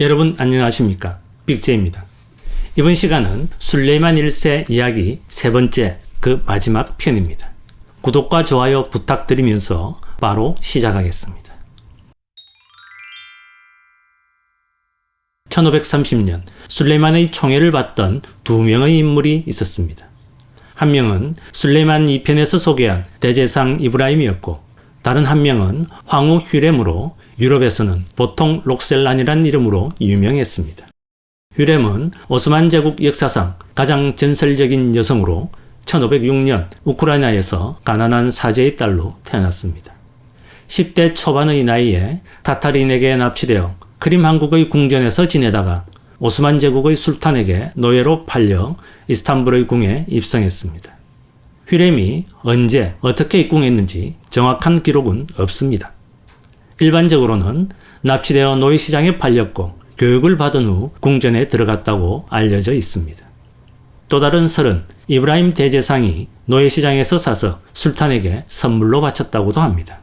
여러분 안녕하십니까? 빅제입니다. 이번 시간은 술레이만 1세 이야기 세 번째 그 마지막 편입니다. 구독과 좋아요 부탁드리면서 바로 시작하겠습니다. 1530년 술레이만의 총애를 받던 두 명의 인물이 있었습니다. 한 명은 술레이만 2편에서 소개한 대제상 이브라임이었고 다른 한 명은 황후 휘렘으로 유럽에서는 보통 록셀란이란 이름으로 유명했습니다. 휘렘은 오스만 제국 역사상 가장 전설적인 여성으로 1506년 우크라이나에서 가난한 사제의 딸로 태어났습니다. 10대 초반의 나이에 타타린에게 납치되어 크림 한국의 궁전에서 지내다가 오스만 제국의 술탄에게 노예로 팔려 이스탄불의 궁에 입성했습니다. 휘렘이 언제 어떻게 입궁했는지 정확한 기록은 없습니다. 일반적으로는 납치되어 노예시장에 팔렸고 교육을 받은 후 궁전에 들어갔다고 알려져 있습니다. 또 다른 설은 이브라임 대제상이 노예시장에서 사서 술탄에게 선물로 바쳤다고도 합니다.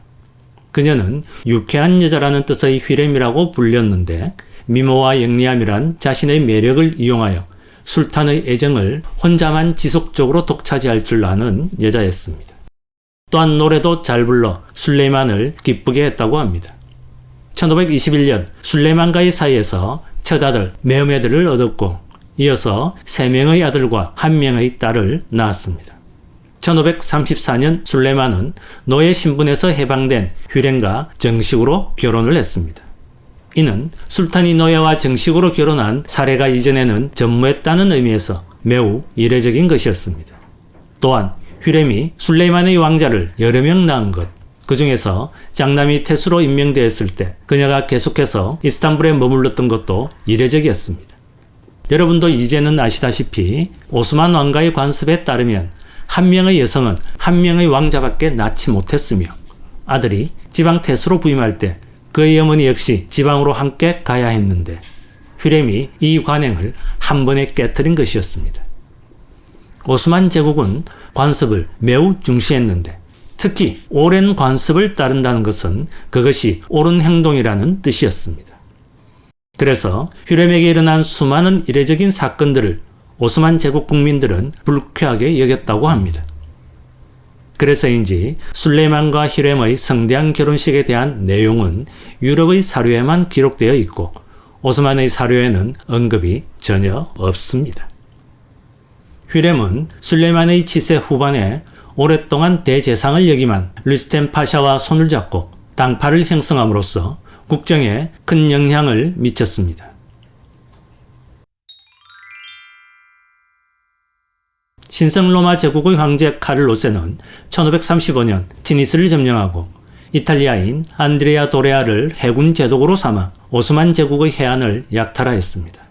그녀는 유쾌한 여자라는 뜻의 휘렘이라고 불렸는데 미모와 영리함이란 자신의 매력을 이용하여 술탄의 애정을 혼자만 지속적으로 독차지할 줄 아는 여자였습니다. 또한 노래도 잘 불러 술레이만을 기쁘게 했다고 합니다. 1521년 술레이만과의 사이에서 첫 아들 메흐메드를 얻었고 이어서 3명의 아들과 1명의 딸을 낳았습니다. 1534년 술레이만은 노예 신분에서 해방된 휘렘과 정식으로 결혼을 했습니다. 이는 술탄이 노예와 정식으로 결혼한 사례가 이전에는 전무했다는 의미에서 매우 이례적인 것이었습니다. 또한 휘렘이 술레이만의 왕자를 여러 명 낳은 것, 그 중에서 장남이 태수로 임명되었을 때 그녀가 계속해서 이스탄불에 머물렀던 것도 이례적이었습니다. 여러분도 이제는 아시다시피 오스만 왕가의 관습에 따르면 한 명의 여성은 한 명의 왕자밖에 낳지 못했으며 아들이 지방 태수로 부임할 때 그의 어머니 역시 지방으로 함께 가야 했는데 휘렘이 이 관행을 한 번에 깨트린 것이었습니다. 오스만 제국은 관습을 매우 중시했는데 특히 오랜 관습을 따른다는 것은 그것이 옳은 행동이라는 뜻이었습니다. 그래서 휘렘에게 일어난 수많은 이례적인 사건들을 오스만 제국 국민들은 불쾌하게 여겼다고 합니다. 그래서인지 술레이만과 휘렘의 성대한 결혼식에 대한 내용은 유럽의 사료에만 기록되어 있고 오스만의 사료에는 언급이 전혀 없습니다. 휘렘은 술레이만의 치세 후반에 오랫동안 대제상을 역임한 르스템 파샤와 손을 잡고 당파를 형성함으로써 국정에 큰 영향을 미쳤습니다. 신성 로마 제국의 황제 카를로세는 1535년 티니스를 점령하고 이탈리아인 안드레아 도레아를 해군 제독으로 삼아 오스만 제국의 해안을 약탈하였습니다.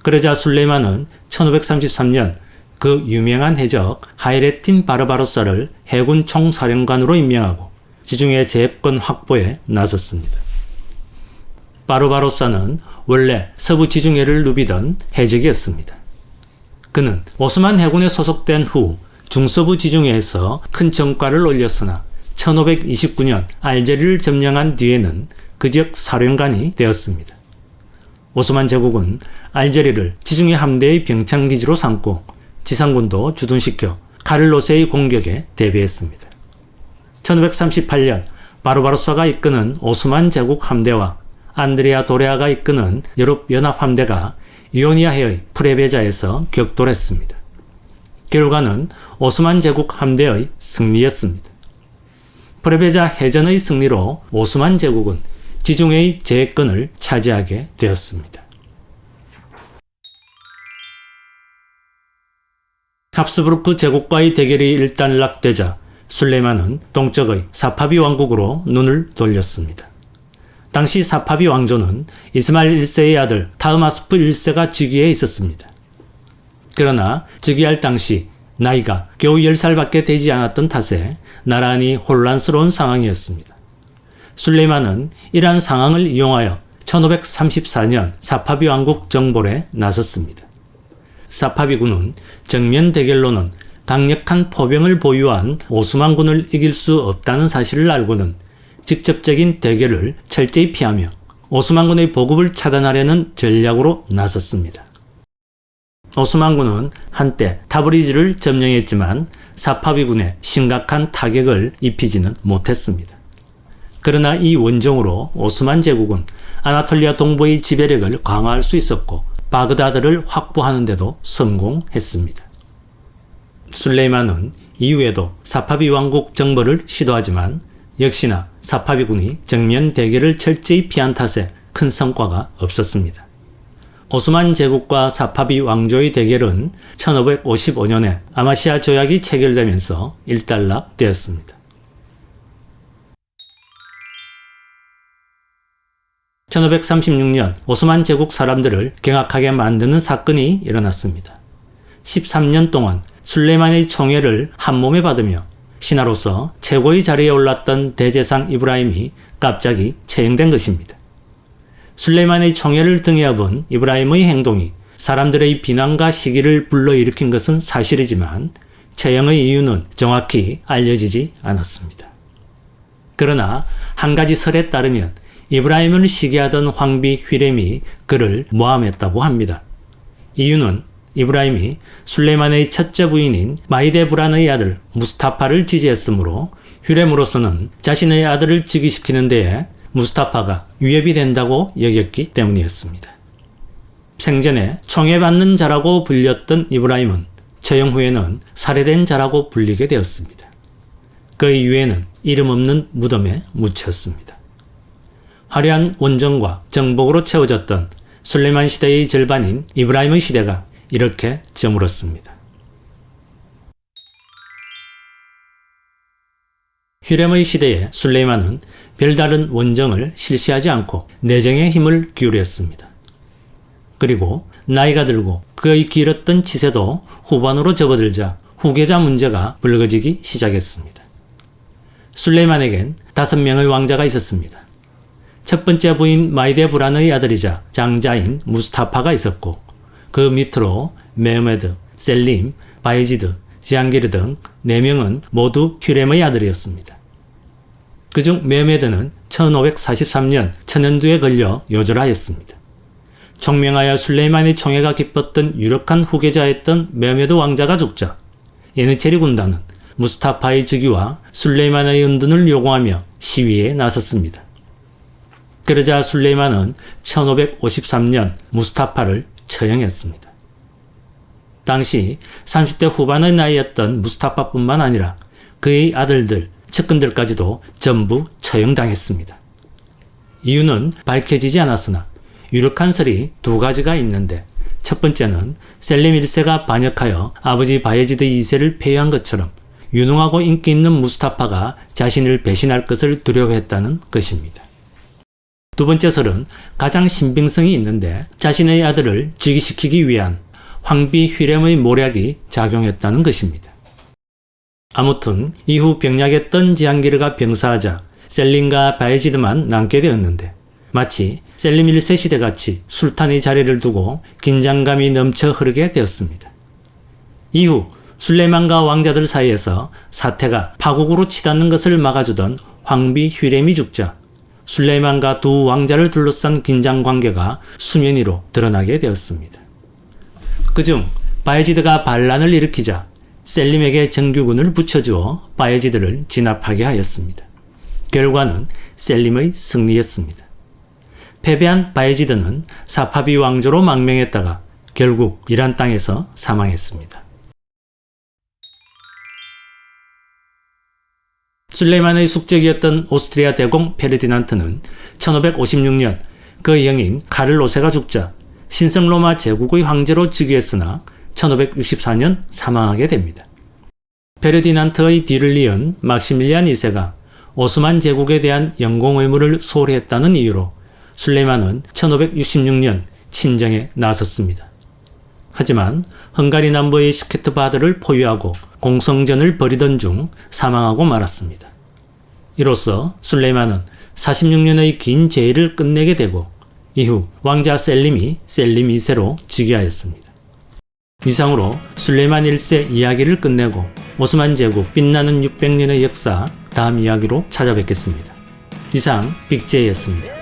그러자 술레이만은 1533년 그 유명한 해적 하이레틴 바르바로사를 해군 총사령관으로 임명하고 지중해 제해권 확보에 나섰습니다. 바르바로사는 원래 서부 지중해를 누비던 해적이었습니다. 그는 오스만 해군에 소속된 후 중서부 지중해에서 큰 전과를 올렸으나 1529년 알제리를 점령한 뒤에는 그 지역 사령관이 되었습니다. 오스만 제국은 알제리를 지중해 함대의 병창기지로 삼고 지상군도 주둔시켜 카를로세의 공격에 대비했습니다. 1538년 바르바로사가 이끄는 오스만 제국 함대와 안드레아 도레아가 이끄는 유럽 연합 함대가 이오니아해의 프레베자에서 격돌했습니다. 결과는 오스만 제국 함대의 승리였습니다. 프레베자 해전의 승리로 오스만 제국은 지중해의 제해권을 차지하게 되었습니다. 합스부르크 제국과의 대결이 일단락되자 술레이만은 동쪽의 사파비 왕국으로 눈을 돌렸습니다. 당시 사파비 왕조는 이스마일 1세의 아들 타흐마스프 1세가 즉위해 있었습니다. 그러나 즉위할 당시 나이가 겨우 10살밖에 되지 않았던 탓에 나란히 혼란스러운 상황이었습니다. 술레이만은 이러한 상황을 이용하여 1534년 사파비 왕국 정벌에 나섰습니다. 사파비군은 정면 대결로는 강력한 포병을 보유한 오스만군을 이길 수 없다는 사실을 알고는 직접적인 대결을 철저히 피하며 오스만군의 보급을 차단하려는 전략으로 나섰습니다. 오스만군은 한때 타브리즈를 점령했지만 사파비군에 심각한 타격을 입히지는 못했습니다. 그러나 이 원정으로 오스만 제국은 아나톨리아 동부의 지배력을 강화할 수 있었고 바그다드를 확보하는 데도 성공했습니다. 술레이만은 이후에도 사파비 왕국 정벌을 시도하지만 역시나 사파비군이 정면 대결을 철저히 피한 탓에 큰 성과가 없었습니다. 오스만 제국과 사파비 왕조의 대결은 1555년에 아마시아 조약이 체결되면서 일단락되었습니다. 1536년 오스만 제국 사람들을 경악하게 만드는 사건이 일어났습니다. 13년 동안 술레만의 총애를 한몸에 받으며 신하로서 최고의 자리에 올랐던 대제상 이브라임이 갑자기 처형된 것입니다. 술레만의 총애를 등에 업은 이브라임의 행동이 사람들의 비난과 시기를 불러일으킨 것은 사실이지만 처형의 이유는 정확히 알려지지 않았습니다. 그러나 한 가지 설에 따르면 이브라임을 시기하던 황비 휘렘이 그를 모함했다고 합니다. 이유는 이브라임이 술레만의 첫째 부인인 마이데브란의 아들 무스타파를 지지했으므로 휘렘으로서는 자신의 아들을 즉위시키는 데에 무스타파가 위협이 된다고 여겼기 때문이었습니다. 생전에 총애받는 자라고 불렸던 이브라임은 처형 후에는 살해된 자라고 불리게 되었습니다. 그의 유해는 이름 없는 무덤에 묻혔습니다. 화려한 원정과 정복으로 채워졌던 술레만 시대의 절반인 이브라임의 시대가 이렇게 저물었습니다. 휘렘의 시대에 술레이만은 별다른 원정을 실시하지 않고 내정에 힘을 기울였습니다. 그리고 나이가 들고 그의 길었던 치세도 후반으로 접어들자 후계자 문제가 불거지기 시작했습니다. 술레이만에겐 5명의 왕자가 있었습니다. 첫 번째 부인 마이데브란의 아들이자 장자인 무스타파가 있었고 그 밑으로 메흐메드, 셀림, 바예지드, 지안기르 등 4명은 모두 휘렘의 아들이었습니다. 그중 메흐메드는 1543년 천연두에 걸려 요절하였습니다. 총명하여 술레이만의 총애가 깊었던 유력한 후계자였던 메흐메드 왕자가 죽자 예니체리 군단은 무스타파의 즉위와 술레이만의 은둔을 요구하며 시위에 나섰습니다. 그러자 술레이만은 1553년 무스타파를 처형했습니다. 당시 30대 후반의 나이였던 무스타파뿐만 아니라 그의 아들들, 측근들까지도 전부 처형당했습니다. 이유는 밝혀지지 않았으나 유력한 설이 2가지가 있는데 첫 번째는 셀림 1세가 반역하여 아버지 바예지드 2세를 폐위한 것처럼 유능하고 인기 있는 무스타파가 자신을 배신할 것을 두려워했다는 것입니다. 두 번째 설은 가장 신빙성이 있는데 자신의 아들을 즉위시키기 위한 황비 휘렘의 모략이 작용했다는 것입니다. 아무튼 이후 병약했던 지안기르가 병사하자 셀림과 바예지드만 남게 되었는데 마치 셀림 1세 시대같이 술탄의 자리를 두고 긴장감이 넘쳐 흐르게 되었습니다. 이후 술레만과 왕자들 사이에서 사태가 파국으로 치닫는 것을 막아주던 황비 휘렘이 죽자 술레만과 두 왕자를 둘러싼 긴장관계가 수면 위로 드러나게 되었습니다. 그중 바예지드가 반란을 일으키자 셀림에게 정규군을 붙여주어 바예지드를 진압하게 하였습니다. 결과는 셀림의 승리였습니다. 패배한 바예지드는 사파비 왕조로 망명했다가 결국 이란 땅에서 사망했습니다. 술레이만의 숙적이었던 오스트리아 대공 페르디난트는 1556년 그 형인 카를 5세가 죽자 신성로마 제국의 황제로 즉위했으나 1564년 사망하게 됩니다. 페르디난트의 뒤를 이은 막시밀리안 2세가 오스만 제국에 대한 영공 의무를 소홀히 했다는 이유로 술레이만은 1566년 친정에 나섰습니다. 하지만 헝가리 남부의 스케트바드를 포위하고 공성전을 벌이던 중 사망하고 말았습니다. 이로써 술레이만은 46년의 긴 제의를 끝내게 되고 이후 왕자 셀림이 셀림 2세로 즉위하였습니다. 이상으로 술레이만 1세 이야기를 끝내고 오스만 제국 빛나는 600년의 역사 다음 이야기로 찾아뵙겠습니다. 이상 빅제이였습니다.